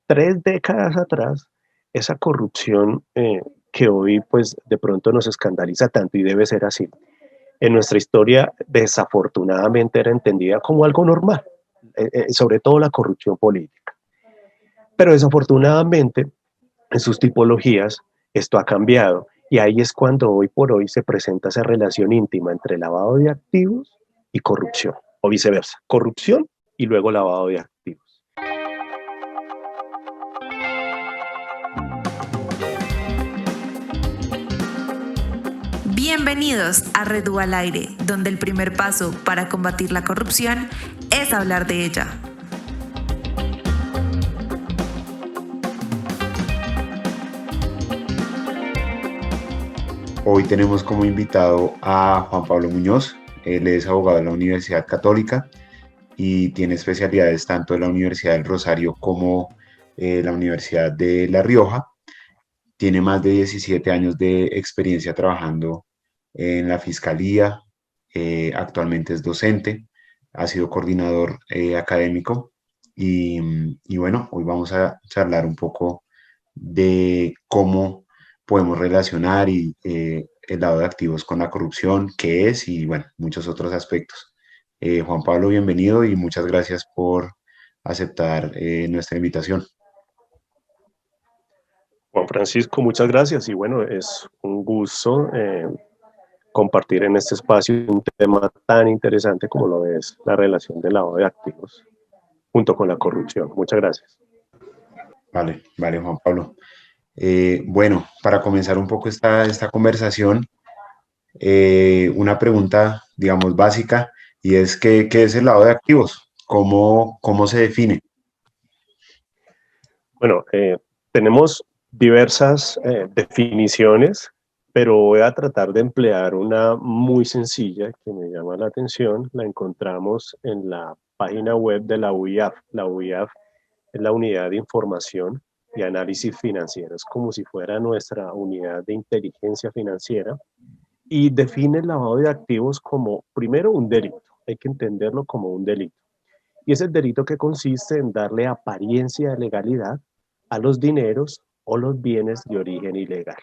3 décadas atrás, esa corrupción que hoy pues de pronto nos escandaliza tanto y debe ser así, en nuestra historia desafortunadamente era entendida como algo normal, sobre todo la corrupción política. Pero desafortunadamente en sus tipologías esto ha cambiado y ahí es cuando hoy por hoy se presenta esa relación íntima entre lavado de activos y corrupción, o viceversa, corrupción y luego lavado de activos. Bienvenidos a Redu al Aire, donde el primer paso para combatir la corrupción es hablar de ella. Hoy tenemos como invitado a Juan Pablo Muñoz. Él es abogado de la Universidad Católica y tiene especialidades tanto en la Universidad del Rosario como la Universidad de La Rioja. Tiene más de 17 años de experiencia trabajando en la Fiscalía. Actualmente es docente, ha sido coordinador académico y bueno, hoy vamos a charlar un poco de cómo podemos relacionar el lado de activos con la corrupción, qué es y bueno, muchos otros aspectos. Juan Pablo, bienvenido y muchas gracias por aceptar nuestra invitación. Juan Francisco, muchas gracias y bueno, es un gusto compartir en este espacio un tema tan interesante como lo es la relación del lavado de activos junto con la corrupción. Muchas gracias. Vale, vale, Juan Pablo. Bueno, para comenzar un poco esta conversación, una pregunta, digamos, básica, y es ¿qué es el lavado de activos? ¿Cómo se define? Bueno, tenemos diversas definiciones, pero voy a tratar de emplear una muy sencilla que me llama la atención. La encontramos en la página web de la UIAF. La UIAF es la Unidad de Información y Análisis Financiero. Es como si fuera nuestra unidad de inteligencia financiera y define el lavado de activos como, primero, un delito. Hay que entenderlo como un delito. Y es el delito que consiste en darle apariencia de legalidad a los dineros o los bienes de origen ilegal.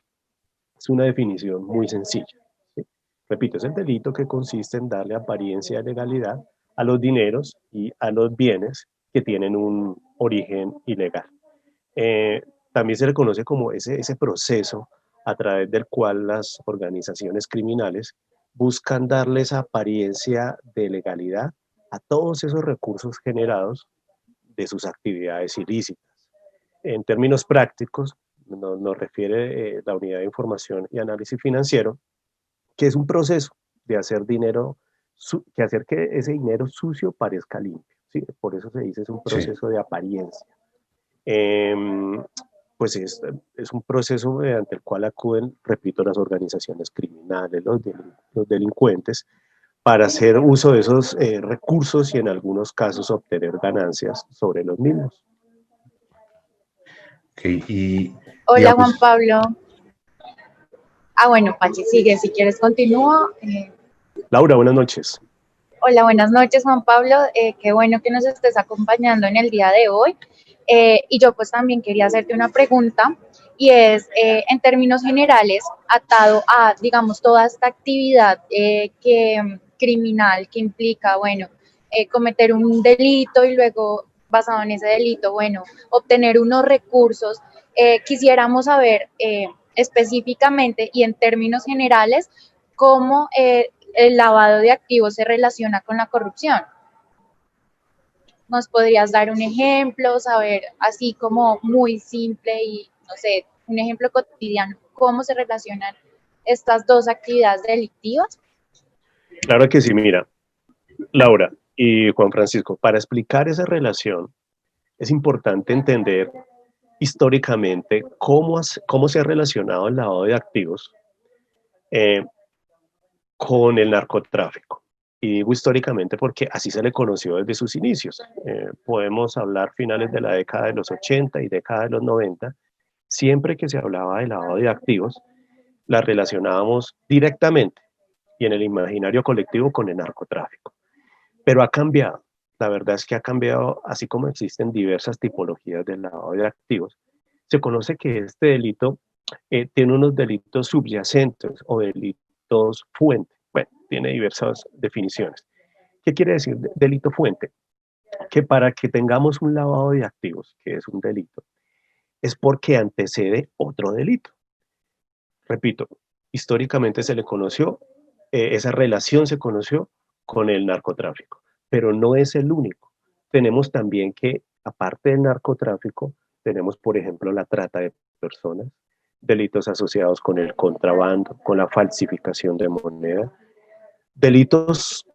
Es una definición muy sencilla. ¿Sí? Repito, es el delito que consiste en darle apariencia de legalidad a los dineros y a los bienes que tienen un origen ilegal. Eh, También se le conoce como ese proceso a través del cual las organizaciones criminales buscan darle esa apariencia de legalidad a todos esos recursos generados de sus actividades ilícitas. En términos prácticos, nos refiere la Unidad de Información y Análisis Financiero, que es un proceso de hacer dinero, que hacer que ese dinero sucio parezca limpio. ¿Sí? Por eso se dice es un Sí. proceso de apariencia. Eh, pues es un proceso mediante el cual acuden, repito, las organizaciones criminales, los delincuentes, para hacer uso de esos recursos y en algunos casos obtener ganancias sobre los mismos. Okay, y Hola Juan digamos, Pablo. Bueno, Pachi, sigue, si quieres continúo. Laura, buenas noches. Hola, buenas noches Juan Pablo, qué bueno que nos estés acompañando en el día de hoy. Y yo pues también quería hacerte una pregunta y es, en términos generales, atado a, digamos, toda esta actividad criminal que implica, bueno, cometer un delito y luego, basado en ese delito, bueno, obtener unos recursos. Quisiéramos saber específicamente y en términos generales cómo el lavado de activos se relaciona con la corrupción. ¿Nos podrías dar un ejemplo, saber así como muy simple y, no sé, un ejemplo cotidiano, cómo se relacionan estas dos actividades delictivas? Claro que sí, mira, Laura y Juan Francisco, para explicar esa relación es importante entender históricamente cómo se ha relacionado el lavado de activos eh, con el narcotráfico. Y digo históricamente porque así se le conoció desde sus inicios. Podemos hablar finales de la década de los 80 y década de los 90. Siempre que se hablaba de lavado de activos, la relacionábamos directamente y en el imaginario colectivo con el narcotráfico. Pero ha cambiado. la verdad es que ha cambiado, así como existen diversas tipologías de lavado de activos. Se conoce que este delito tiene unos delitos subyacentes o delitos fuente. Bueno, tiene diversas definiciones. ¿Qué quiere decir delito fuente? Que para que tengamos un lavado de activos, que es un delito, es porque antecede otro delito. Repito, históricamente se le conoció, esa relación se conoció con el narcotráfico, pero no es el único. Tenemos también que, aparte del narcotráfico, tenemos, por ejemplo, la trata de personas, delitos asociados con el contrabando, con la falsificación de moneda, delitos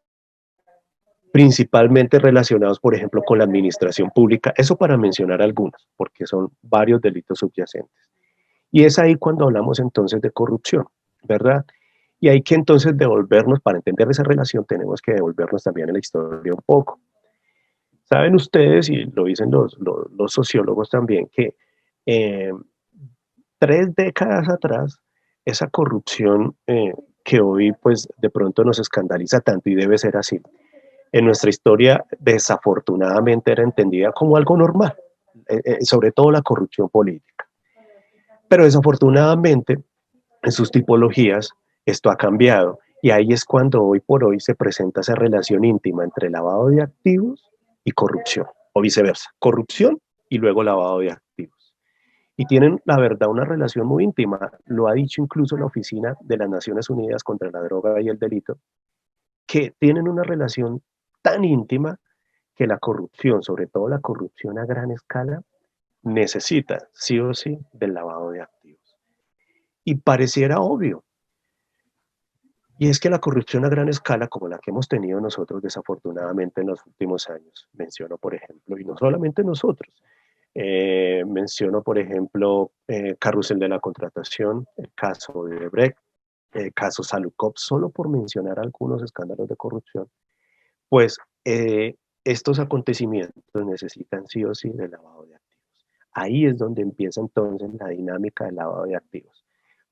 principalmente relacionados, por ejemplo, con la administración pública, eso para mencionar algunos, porque son varios delitos subyacentes. Y es ahí cuando hablamos entonces de corrupción, ¿verdad? Y hay que entonces devolvernos, para entender esa relación, tenemos que devolvernos también en la historia un poco. Saben ustedes, y lo dicen los sociólogos también, que eh, 3 décadas atrás, esa corrupción que hoy pues de pronto nos escandaliza tanto y debe ser así, en nuestra historia desafortunadamente era entendida como algo normal, sobre todo la corrupción política. Pero desafortunadamente en sus tipologías esto ha cambiado y ahí es cuando hoy por hoy se presenta esa relación íntima entre lavado de activos y corrupción, o viceversa, corrupción y luego lavado de activos. Y tienen, la verdad, una relación muy íntima, lo ha dicho incluso la Oficina de las Naciones Unidas contra la Droga y el Delito, que tienen una relación tan íntima que la corrupción, sobre todo la corrupción a gran escala, necesita sí o sí del lavado de activos. Y pareciera obvio, y es que la corrupción a gran escala, como la que hemos tenido nosotros desafortunadamente en los últimos años, menciono por ejemplo, y no solamente nosotros, menciono por ejemplo Carrusel de la Contratación, el caso de Brecht, el caso Salucop, solo por mencionar algunos escándalos de corrupción, pues estos acontecimientos necesitan sí o sí de lavado de activos. Ahí es donde empieza entonces la dinámica del lavado de activos,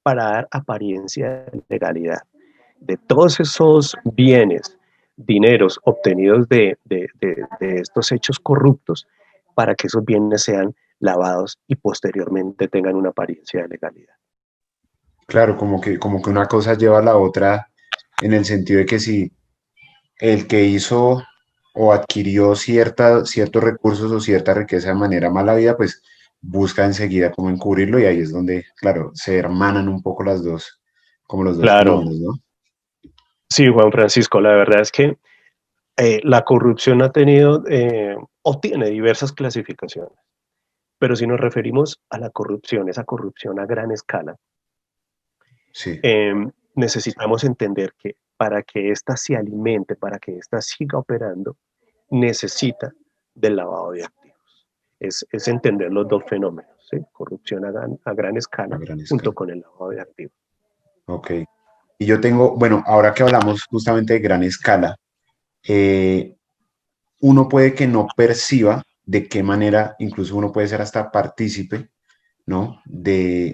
para dar apariencia de legalidad de todos esos bienes, dineros obtenidos de estos hechos corruptos, para que esos bienes sean lavados y posteriormente tengan una apariencia de legalidad. Claro, como que una cosa lleva a la otra en el sentido de que si el que hizo o adquirió ciertos recursos o cierta riqueza de manera mala vida, pues busca enseguida cómo encubrirlo y ahí es donde, claro, se hermanan un poco las dos, como los dos Claro, fenómenos, ¿no? sí, Juan Francisco, la verdad es que la corrupción ha tenido o tiene diversas clasificaciones, pero si nos referimos a la corrupción, esa corrupción a gran escala, Sí, eh, necesitamos entender que para que ésta se alimente, para que ésta siga operando, necesita del lavado de activos. Es entender los dos fenómenos, ¿sí? Corrupción a gran a escala gran junto escala. con el lavado de activos. Ok. Y yo tengo, bueno, ahora que hablamos justamente de gran escala, eh, uno puede que no perciba de qué manera, incluso uno puede ser hasta partícipe, ¿no?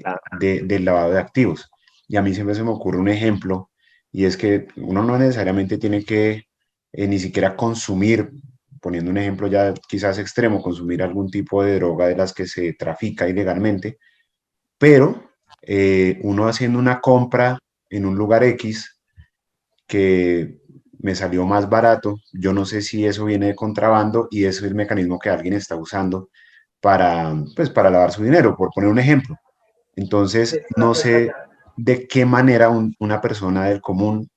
Ah, Del lavado de activos. Y a mí siempre se me ocurre un ejemplo, y es que uno no necesariamente tiene que ni siquiera consumir, poniendo un ejemplo ya quizás extremo, consumir algún tipo de droga de las que se trafica ilegalmente, pero uno haciendo una compra en un lugar X que me salió más barato, yo no sé si eso viene de contrabando y eso es el mecanismo que alguien está usando para, pues, para lavar su dinero, por poner un ejemplo. Entonces, no sé de qué manera una persona del común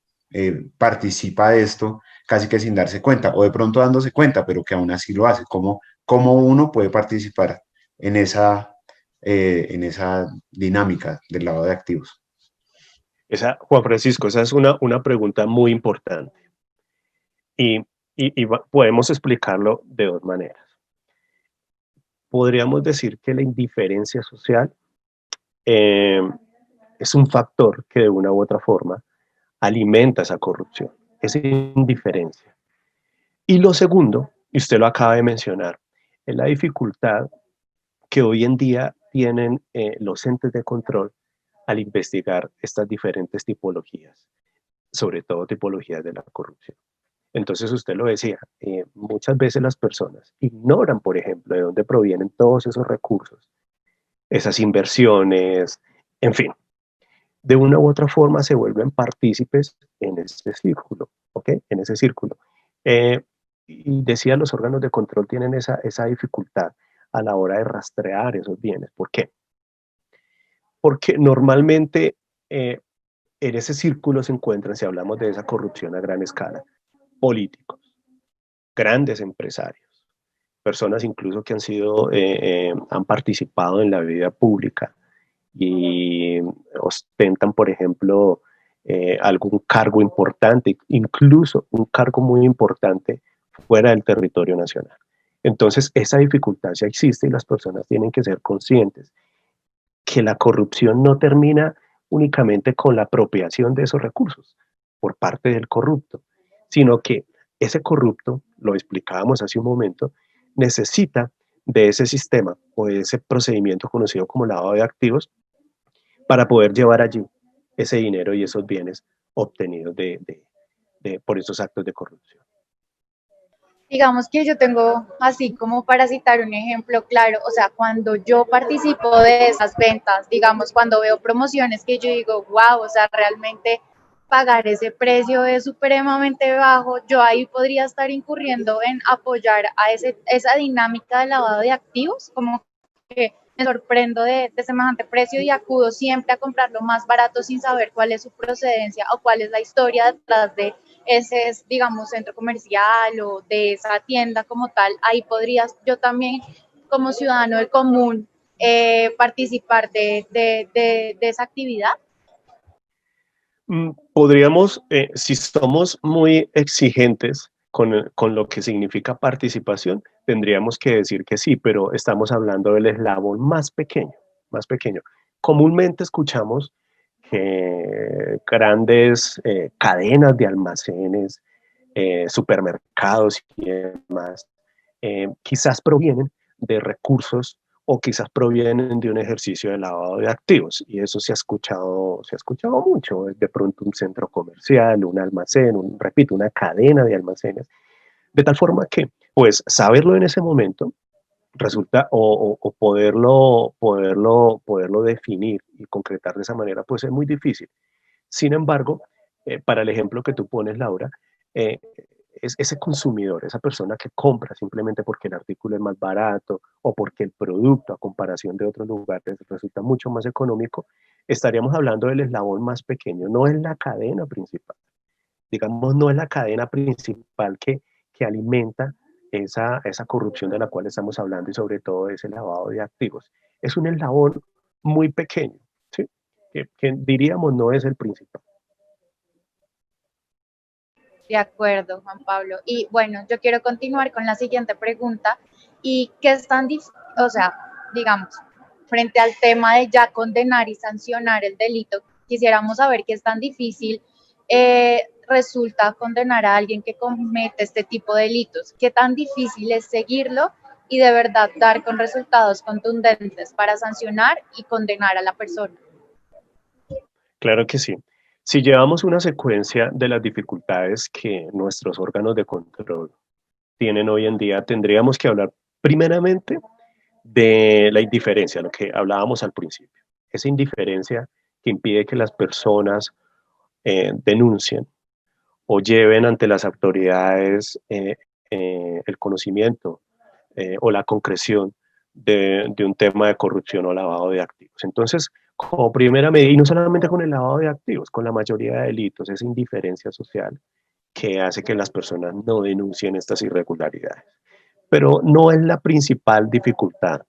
participa de esto casi que sin darse cuenta, o de pronto dándose cuenta, pero que aún así lo hace. ¿Cómo uno puede participar en esa dinámica del lavado de activos? Juan Francisco, esa es una pregunta muy importante y, podemos explicarlo de dos maneras. Podríamos decir que la indiferencia social eh, es un factor que de una u otra forma alimenta esa corrupción, esa indiferencia. Y lo segundo, y usted lo acaba de mencionar, es la dificultad que hoy en día tienen los entes de control al investigar estas diferentes tipologías, sobre todo tipologías de la corrupción. Entonces usted lo decía, muchas veces las personas ignoran, por ejemplo, de dónde provienen todos esos recursos, esas inversiones, en fin, de una u otra forma se vuelven partícipes en ese círculo, ¿ok? En ese círculo. Eh, y decía, los órganos de control tienen esa dificultad a la hora de rastrear esos bienes. ¿Por qué? Porque normalmente en ese círculo se encuentran, si hablamos de esa corrupción a gran escala, políticos, grandes empresarios, personas incluso que han participado en la vida pública y ostentan, por ejemplo, algún cargo importante, incluso un cargo muy importante fuera del territorio nacional. Entonces, esa dificultad ya existe y las personas tienen que ser conscientes que la corrupción no termina únicamente con la apropiación de esos recursos por parte del corrupto, sino que ese corrupto, lo explicábamos hace un momento, necesita de ese sistema o de ese procedimiento conocido como lavado de activos para poder llevar allí ese dinero y esos bienes obtenidos por esos actos de corrupción. Digamos que yo tengo, así como para citar un ejemplo claro, o sea, cuando yo participo de esas ventas, digamos, cuando veo promociones que yo digo, wow, o sea, realmente pagar ese precio es supremamente bajo, yo ahí podría estar incurriendo en apoyar a esa dinámica de lavado de activos, como que me sorprendo de semejante precio y acudo siempre a comprarlo más barato sin saber cuál es su procedencia o cuál es la historia detrás de ese, digamos, centro comercial o de esa tienda como tal. Ahí podrías yo también, como ciudadano del común, participar de esa actividad. Podríamos, si somos muy exigentes con lo que significa participación, tendríamos que decir que sí, pero estamos hablando del eslabón más pequeño, más pequeño. Comúnmente escuchamos que grandes cadenas de almacenes, supermercados y demás, quizás provienen de recursos o quizás provienen de un ejercicio de lavado de activos. Y eso se ha escuchado mucho. De pronto un centro comercial, un almacén, repito, una cadena de almacenes. De tal forma que, pues, saberlo en ese momento resulta, o poderlo definir y concretar de esa manera, pues es muy difícil. Sin embargo, para el ejemplo que tú pones, Laura, eh, es ese consumidor, esa persona que compra simplemente porque el artículo es más barato o porque el producto a comparación de otros lugares resulta mucho más económico, estaríamos hablando del eslabón más pequeño, no es la cadena principal. Digamos, no es la cadena principal que alimenta esa corrupción de la cual estamos hablando y sobre todo ese lavado de activos. Es un eslabón muy pequeño, ¿sí? Que diríamos no es el principal. De acuerdo, Juan Pablo. Y bueno, yo quiero continuar con la siguiente pregunta. ¿Y qué es tan difícil, o sea, digamos, frente al tema de ya condenar y sancionar el delito, quisiéramos saber qué es tan difícil resulta condenar a alguien que comete este tipo de delitos? ¿Qué tan difícil es seguirlo y de verdad dar con resultados contundentes para sancionar y condenar a la persona? Claro que sí. Si llevamos una secuencia de las dificultades que nuestros órganos de control tienen hoy en día, tendríamos que hablar primeramente de la indiferencia, lo que hablábamos al principio. Esa indiferencia que impide que las personas denuncien o lleven ante las autoridades el conocimiento o la concreción de un tema de corrupción o lavado de activos. Entonces, como primera medida, y no solamente con el lavado de activos, con la mayoría de delitos, esa indiferencia social que hace que las personas no denuncien estas irregularidades. Pero no es la principal dificultad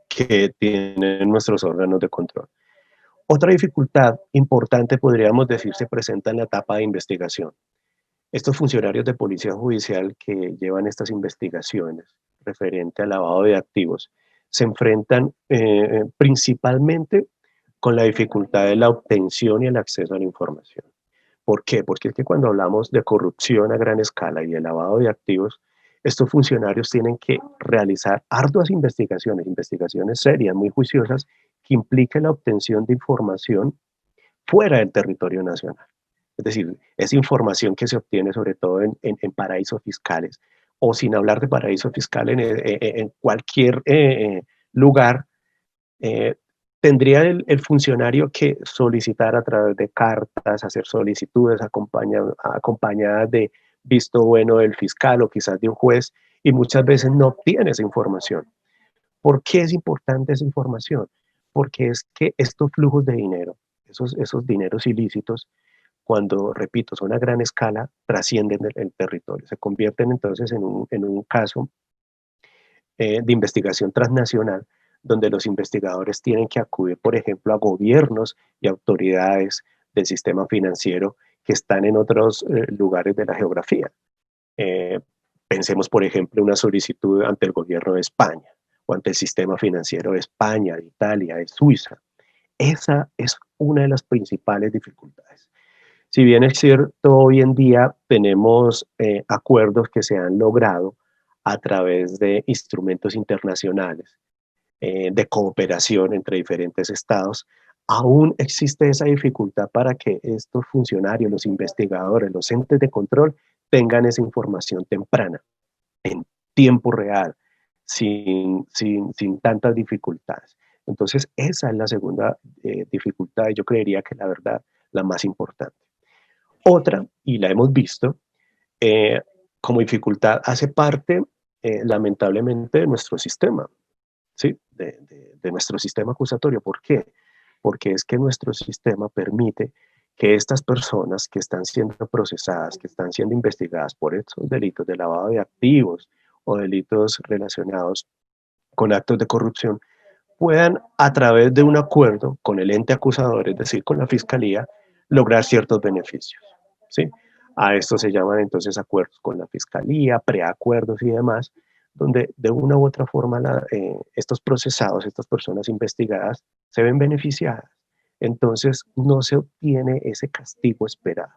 que tienen nuestros órganos de control. Otra dificultad importante, podríamos decir, se presenta en la etapa de investigación. Estos funcionarios de policía judicial que llevan estas investigaciones referente al lavado de activos se enfrentan principalmente con la dificultad de la obtención y el acceso a la información. ¿Por qué? Porque es que cuando hablamos de corrupción a gran escala y de lavado de activos, estos funcionarios tienen que realizar arduas investigaciones, investigaciones serias, muy juiciosas, que impliquen la obtención de información fuera del territorio nacional. Es decir, es información que se obtiene sobre todo en paraísos fiscales, o sin hablar de paraísos fiscales, en cualquier lugar, eh, tendría el funcionario que solicitar a través de cartas, hacer solicitudes acompañadas de visto bueno del fiscal o quizás de un juez, y muchas veces no obtiene esa información. ¿Por qué es importante esa información? Porque es que estos flujos de dinero, esos dineros ilícitos, cuando, repito, son a gran escala, trascienden el territorio, se convierten entonces en un caso de investigación transnacional, donde los investigadores tienen que acudir, por ejemplo, a gobiernos y autoridades del sistema financiero que están en otros lugares de la geografía. Eh, Pensemos, por ejemplo, una solicitud ante el gobierno de España o ante el sistema financiero de España, de Italia, de Suiza. Esa es una de las principales dificultades. Si bien es cierto, hoy en día tenemos acuerdos que se han logrado a través de instrumentos internacionales de cooperación entre diferentes estados, aún existe esa dificultad para que estos funcionarios, los investigadores, los entes de control tengan esa información temprana, en tiempo real, sin tantas dificultades. Entonces, esa es la segunda dificultad y yo creería que la verdad la más importante. Otra, y la hemos visto, eh, como dificultad hace parte, lamentablemente, de nuestro sistema, ¿sí? De nuestro sistema acusatorio. ¿Por qué? Porque es que nuestro sistema permite que estas personas que están siendo procesadas, que están siendo investigadas por estos delitos de lavado de activos o delitos relacionados con actos de corrupción, puedan, a través de un acuerdo con el ente acusador, es decir, con la fiscalía, lograr ciertos beneficios, ¿sí? A esto se llaman entonces acuerdos con la fiscalía, preacuerdos y demás, donde de una u otra forma estos procesados, estas personas investigadas, se ven beneficiadas. Entonces no se obtiene ese castigo esperado,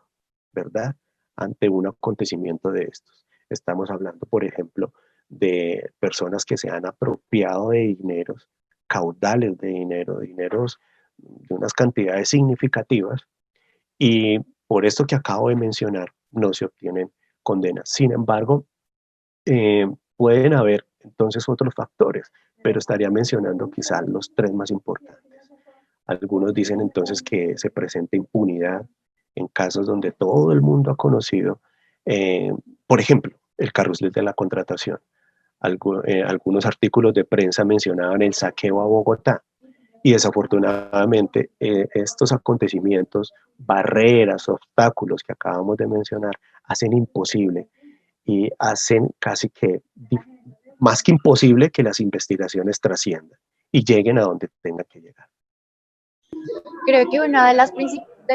¿verdad? Ante un acontecimiento de estos. Estamos hablando, por ejemplo, de personas que se han apropiado de dineros, caudales de dinero, dineros de unas cantidades significativas, y por esto que acabo de mencionar, no se obtienen condenas. Sin embargo, pueden haber entonces otros factores, pero estaría mencionando quizás los tres más importantes. Algunos dicen entonces que se presenta impunidad en casos donde todo el mundo ha conocido, eh, por ejemplo, el carrusel de la contratación. Algunos artículos de prensa mencionaban el saqueo a Bogotá, y desafortunadamente estos acontecimientos, barreras, obstáculos que acabamos de mencionar, hacen imposible y hacen casi que más que imposible que las investigaciones trasciendan y lleguen a donde tengan que llegar. Creo que una de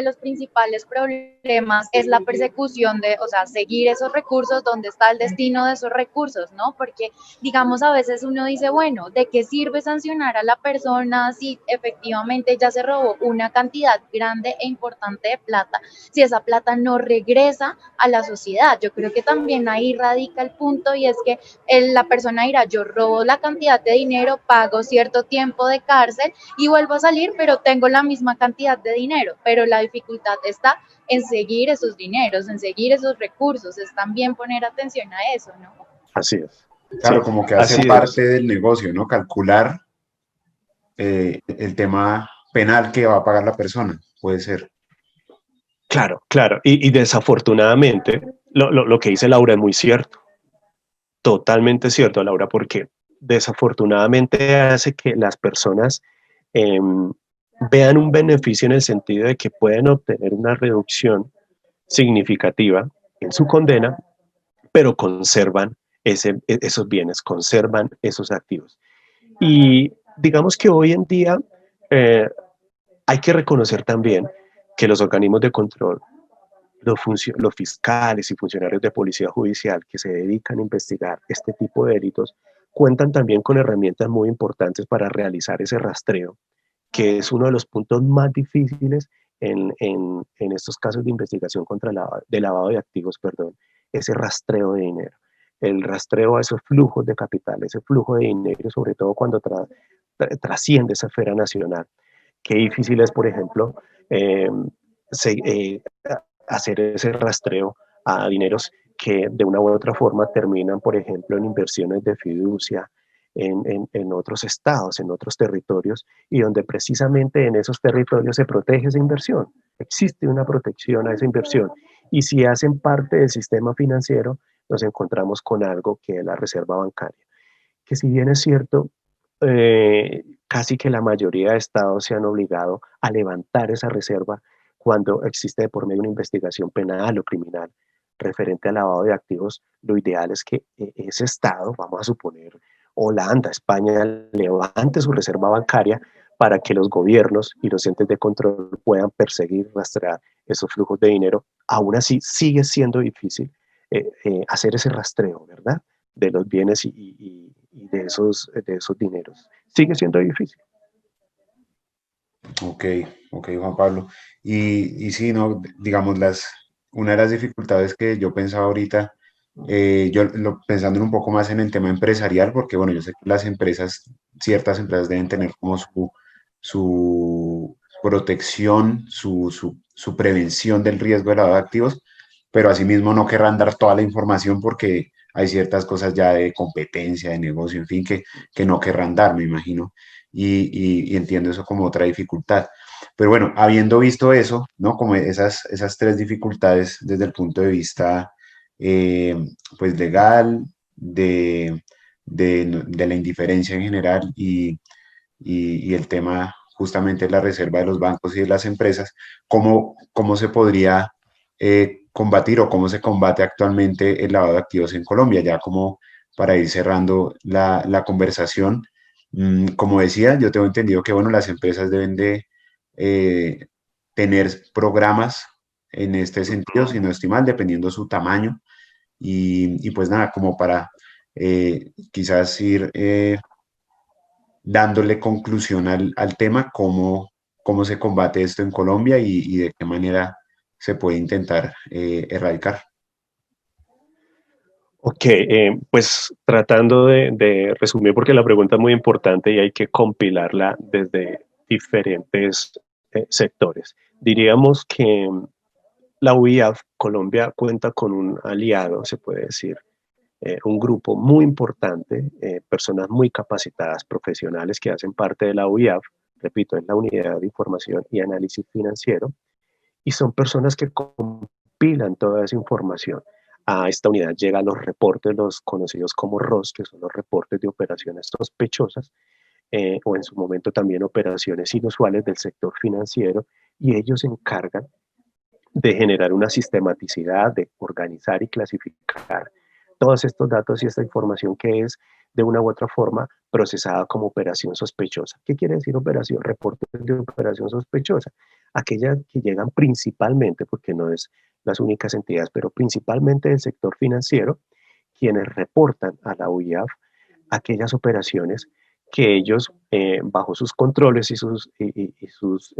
los principales problemas es la persecución de, o sea, seguir esos recursos, dónde está el destino de esos recursos, ¿no? Porque, digamos, a veces uno dice, bueno, ¿de qué sirve sancionar a la persona si efectivamente ya se robó una cantidad grande e importante de plata, si esa plata no regresa a la sociedad? Yo creo que también ahí radica el punto, y es que la persona dirá, yo robo la cantidad de dinero, pago cierto tiempo de cárcel y vuelvo a salir, pero tengo la misma cantidad de dinero, pero la dificultad está en seguir esos dineros, en seguir esos recursos, es también poner atención a eso, ¿no? Así es. Claro, Sí, como que hace así parte es. del negocio, ¿no? Calcular el tema penal que va a pagar la persona, puede ser. Claro, claro. Y desafortunadamente, lo que dice Laura es muy cierto. Totalmente cierto, Laura, porque desafortunadamente hace que las personas eh, vean un beneficio en el sentido de que pueden obtener una reducción significativa en su condena, pero conservan esos bienes, conservan esos activos. Y digamos que hoy en día eh, hay que reconocer también que los organismos de control, los fiscales y funcionarios de policía judicial que se dedican a investigar este tipo de delitos cuentan también con herramientas muy importantes para realizar ese rastreo, que es uno de los puntos más difíciles en estos casos de investigación contra de lavado de activos, perdón, ese rastreo de dinero, el rastreo a esos flujos de capital, ese flujo de dinero, sobre todo cuando trasciende esa esfera nacional. Qué difícil es, por ejemplo, eh, se, eh, hacer ese rastreo a dineros que de una u otra forma terminan, por ejemplo, en inversiones de fiducia, en otros estados, en otros territorios, y donde precisamente en esos territorios se protege esa inversión. Existe una protección a esa inversión. Y si hacen parte del sistema financiero, nos encontramos con algo que es la reserva bancaria, que si bien es cierto, casi que la mayoría de estados se han obligado a levantar esa reserva cuando existe de por medio una investigación penal o criminal referente al lavado de activos. Lo ideal es que ese estado, vamos a suponer Holanda, España, levante su reserva bancaria para que los gobiernos y los entes de control puedan perseguir, rastrear esos flujos de dinero. Aún así, sigue siendo difícil hacer ese rastreo, ¿verdad? De los bienes y de esos dineros. Sigue siendo difícil. Ok, ok, Juan Pablo. Y sí, no, digamos, una de las dificultades que yo pensaba ahorita, pensando un poco más en el tema empresarial, porque bueno, yo sé que las empresas, ciertas empresas deben tener como su protección, su prevención del riesgo de lavado de activos, pero asimismo no querrán dar toda la información porque hay ciertas cosas ya de competencia, de negocio, en fin, que no querrán dar, me imagino, y entiendo eso como otra dificultad. Pero bueno, habiendo visto eso, ¿no? Como esas tres dificultades desde el punto de vista, eh, pues, legal, de la indiferencia en general y el tema justamente de la reserva de los bancos y de las empresas, ¿cómo se podría combatir o cómo se combate actualmente el lavado de activos en Colombia? Ya como para ir cerrando la conversación, como decía, yo tengo entendido que, bueno, las empresas deben de eh, tener programas en este sentido, si no estoy mal, dependiendo su tamaño. Y pues nada, como para quizás ir dándole conclusión al tema, cómo se combate esto en Colombia y de qué manera se puede intentar erradicar. Ok, pues tratando de resumir, porque la pregunta es muy importante y hay que compilarla desde diferentes sectores. Diríamos que la UIAF, Colombia, cuenta con un aliado, se puede decir, un grupo muy importante, personas muy capacitadas, profesionales que hacen parte de la UIAF, repito, es la Unidad de Información y Análisis Financiero, y son personas que compilan toda esa información. A esta unidad llegan los reportes, los conocidos como ROS, que son los reportes de operaciones sospechosas, o en su momento también operaciones inusuales del sector financiero, y ellos se encargan de generar una sistematicidad, de organizar y clasificar todos estos datos y esta información que es de una u otra forma procesada como operación sospechosa. ¿Qué quiere decir operación? Reportes de operación sospechosa. Aquellas que llegan principalmente, porque no es las únicas entidades, pero principalmente del sector financiero, quienes reportan a la UIAF aquellas operaciones que ellos, bajo sus controles y sus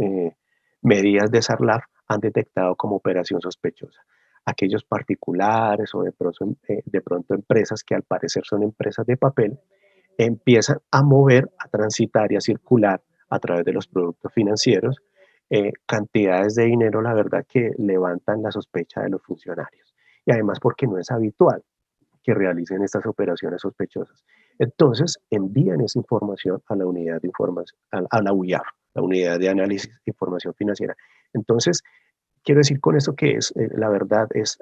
medidas de SARLAF, han detectado como operación sospechosa. Aquellos particulares o de pronto empresas que al parecer son empresas de papel, empiezan a mover, a transitar y a circular a través de los productos financieros cantidades de dinero, la verdad, que levantan la sospecha de los funcionarios. Y además porque no es habitual que realicen estas operaciones sospechosas. Entonces, envían esa información a la unidad de información, a la UIAF, la unidad de análisis de información financiera. Entonces, quiero decir con eso que es, la verdad, es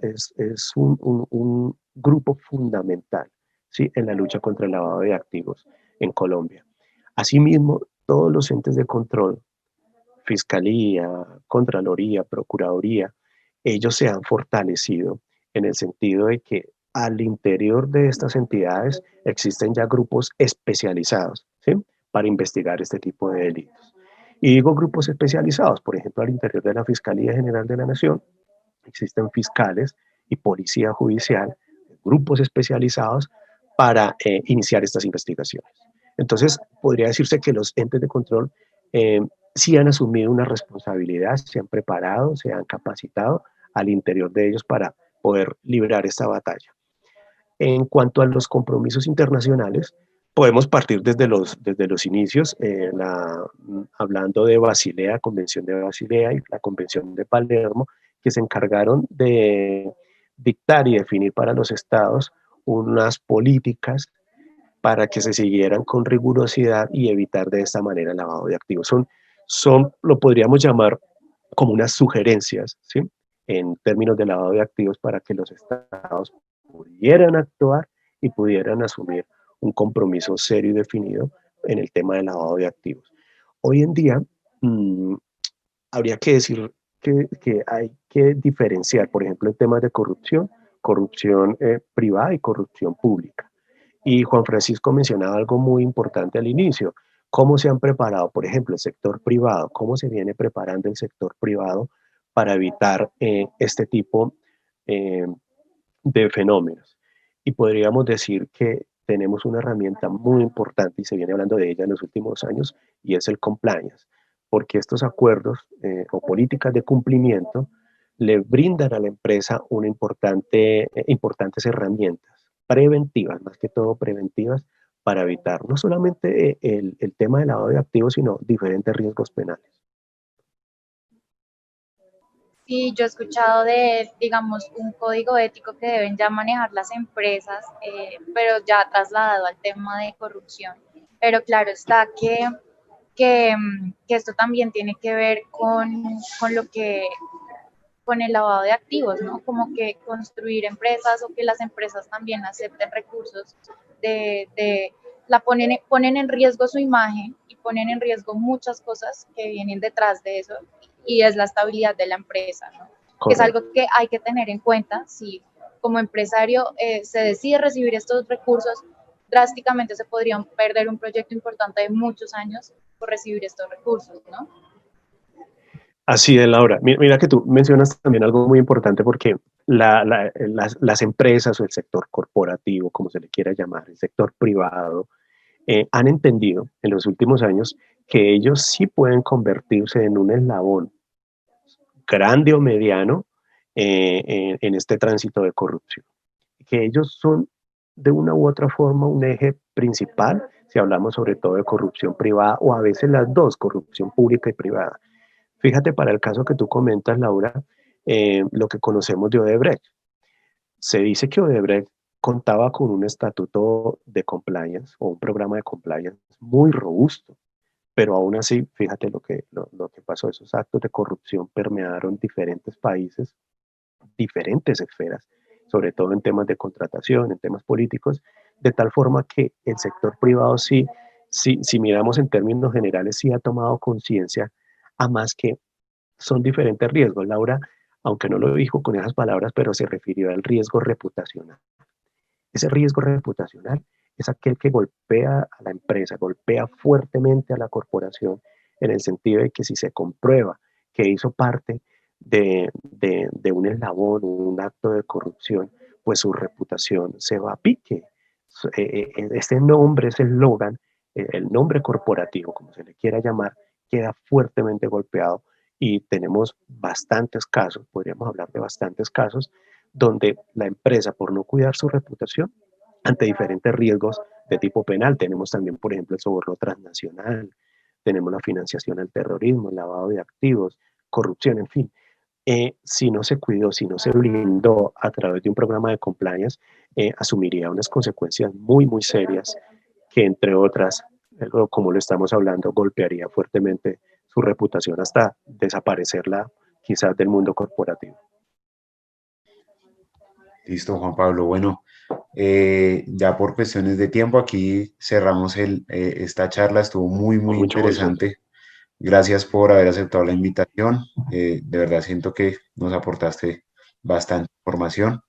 un grupo fundamental, ¿sí?, en la lucha contra el lavado de activos en Colombia. Asimismo, todos los entes de control, Fiscalía, Contraloría, Procuraduría, ellos se han fortalecido en el sentido de que al interior de estas entidades existen ya grupos especializados, ¿sí?, para investigar este tipo de delitos. Y digo grupos especializados, por ejemplo, al interior de la Fiscalía General de la Nación existen fiscales y policía judicial, grupos especializados para iniciar estas investigaciones. Entonces, podría decirse que los entes de control eh, sí han asumido una responsabilidad, se han preparado, se han capacitado al interior de ellos para poder librar esta batalla. En cuanto a los compromisos internacionales, podemos partir desde los inicios, hablando de Basilea, Convención de Basilea y la Convención de Palermo, que se encargaron de dictar y definir para los estados unas políticas para que se siguieran con rigurosidad y evitar de esta manera el lavado de activos. Lo podríamos llamar como unas sugerencias, ¿sí? En términos de lavado de activos para que los estados pudieran actuar y pudieran asumir un compromiso serio y definido en el tema del lavado de activos. Hoy en día, habría que decir que hay que diferenciar, por ejemplo, en temas de corrupción, corrupción privada y corrupción pública. Y Juan Francisco mencionaba algo muy importante al inicio. ¿Cómo se han preparado, por ejemplo, el sector privado? ¿Cómo se viene preparando el sector privado para evitar este tipo eh, de fenómenos? Y podríamos decir que tenemos una herramienta muy importante y se viene hablando de ella en los últimos años y es el compliance, porque estos acuerdos o políticas de cumplimiento le brindan a la empresa importantes herramientas preventivas, más que todo preventivas, para evitar no solamente el tema del lavado de activos, sino diferentes riesgos penales. Sí, yo he escuchado de, digamos, un código ético que deben ya manejar las empresas, pero ya trasladado al tema de corrupción. Pero claro está que esto también tiene que ver con lo que con el lavado de activos, ¿no? Como que construir empresas o que las empresas también acepten recursos ponen en riesgo su imagen y ponen en riesgo muchas cosas que vienen detrás de eso y es la estabilidad de la empresa, ¿no? Que es Correcto. algo que hay que tener en cuenta si como empresario se decide recibir estos recursos, drásticamente se podría perder un proyecto importante de muchos años por recibir estos recursos, ¿no? Así es, Laura. Mira que tú mencionas también algo muy importante porque las empresas o el sector corporativo, como se le quiera llamar, el sector privado, han entendido en los últimos años que ellos sí pueden convertirse en un eslabón grande o mediano en este tránsito de corrupción. Que ellos son de una u otra forma un eje principal si hablamos sobre todo de corrupción privada o a veces las dos, corrupción pública y privada. Fíjate para el caso que tú comentas, Laura, lo que conocemos de Odebrecht. Se dice que Odebrecht contaba con un estatuto de compliance o un programa de compliance muy robusto, pero aún así, fíjate lo que pasó, esos actos de corrupción permearon diferentes países, diferentes esferas, sobre todo en temas de contratación, en temas políticos, de tal forma que el sector privado si miramos en términos generales, sí ha tomado conciencia, a más que son diferentes riesgos. Laura, aunque no lo dijo con esas palabras, pero se refirió al riesgo reputacional. Ese riesgo reputacional es aquel que golpea a la empresa, golpea fuertemente a la corporación, en el sentido de que si se comprueba que hizo parte de un eslabón, un acto de corrupción, pues su reputación se va a pique. Este nombre, ese eslogan, el nombre corporativo, como se le quiera llamar, queda fuertemente golpeado y tenemos bastantes casos, podríamos hablar de bastantes casos, donde la empresa, por no cuidar su reputación, ante diferentes riesgos de tipo penal, tenemos también, por ejemplo, el soborno transnacional, tenemos la financiación al terrorismo, el lavado de activos, corrupción, en fin. Si no se cuidó, si no se blindó a través de un programa de compliance, asumiría unas consecuencias muy, muy serias que, entre otras, como lo estamos hablando, golpearía fuertemente su reputación hasta desaparecerla quizás del mundo corporativo. Listo, Juan Pablo. Bueno, ya por cuestiones de tiempo, aquí cerramos esta charla. Estuvo muy, Con muy mucho gusto. interesante. Gracias por haber aceptado la invitación. De verdad siento que nos aportaste bastante información.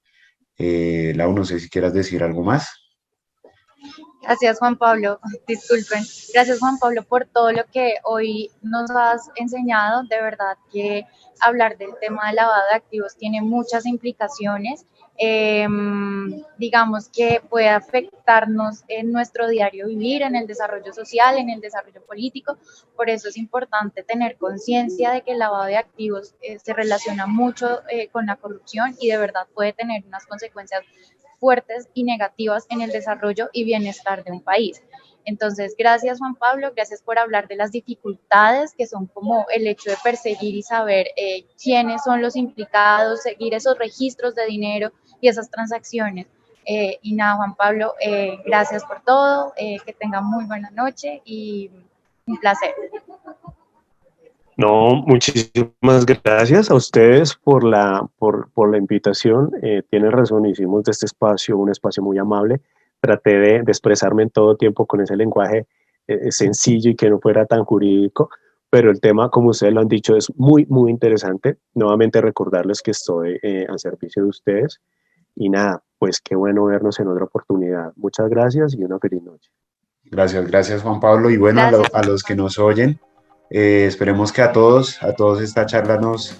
Lau, no sé si quieras decir algo más. Gracias Juan Pablo, disculpen. Gracias Juan Pablo por todo lo que hoy nos has enseñado. De verdad que hablar del tema del lavado de activos tiene muchas implicaciones. Digamos que puede afectarnos en nuestro diario vivir, en el desarrollo social, en el desarrollo político. Por eso es importante tener conciencia de que el lavado de activos se relaciona mucho con la corrupción y de verdad puede tener unas consecuencias fuertes y negativas en el desarrollo y bienestar de un país. Entonces, gracias Juan Pablo, gracias por hablar de las dificultades que son como el hecho de perseguir y saber quiénes son los implicados, seguir esos registros de dinero y esas transacciones. Y nada, Juan Pablo, gracias por todo, que tengan muy buena noche y un placer. No, muchísimas gracias a ustedes por la invitación. Tienen razón, hicimos de este espacio un espacio muy amable. Traté de expresarme en todo tiempo con ese lenguaje sencillo y que no fuera tan jurídico, pero el tema, como ustedes lo han dicho, es muy, muy interesante. Nuevamente recordarles que estoy al servicio de ustedes y nada, pues qué bueno vernos en otra oportunidad. Muchas gracias y una feliz noche. Gracias Juan Pablo. Y bueno, a los que nos oyen, esperemos que a todos esta charla nos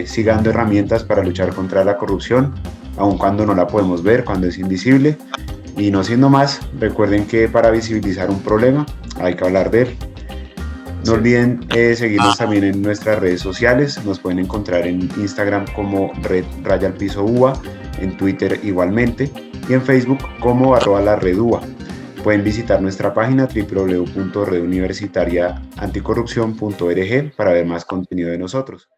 siga dando herramientas para luchar contra la corrupción, aun cuando no la podemos ver, cuando es invisible. Y no siendo más, recuerden que para visibilizar un problema hay que hablar de él. No olviden seguirnos también en nuestras redes sociales. Nos pueden encontrar en Instagram como red_UA, en Twitter igualmente y en Facebook como @laredua. Pueden visitar nuestra página www.reduniversitariaanticorrupción.org para ver más contenido de nosotros.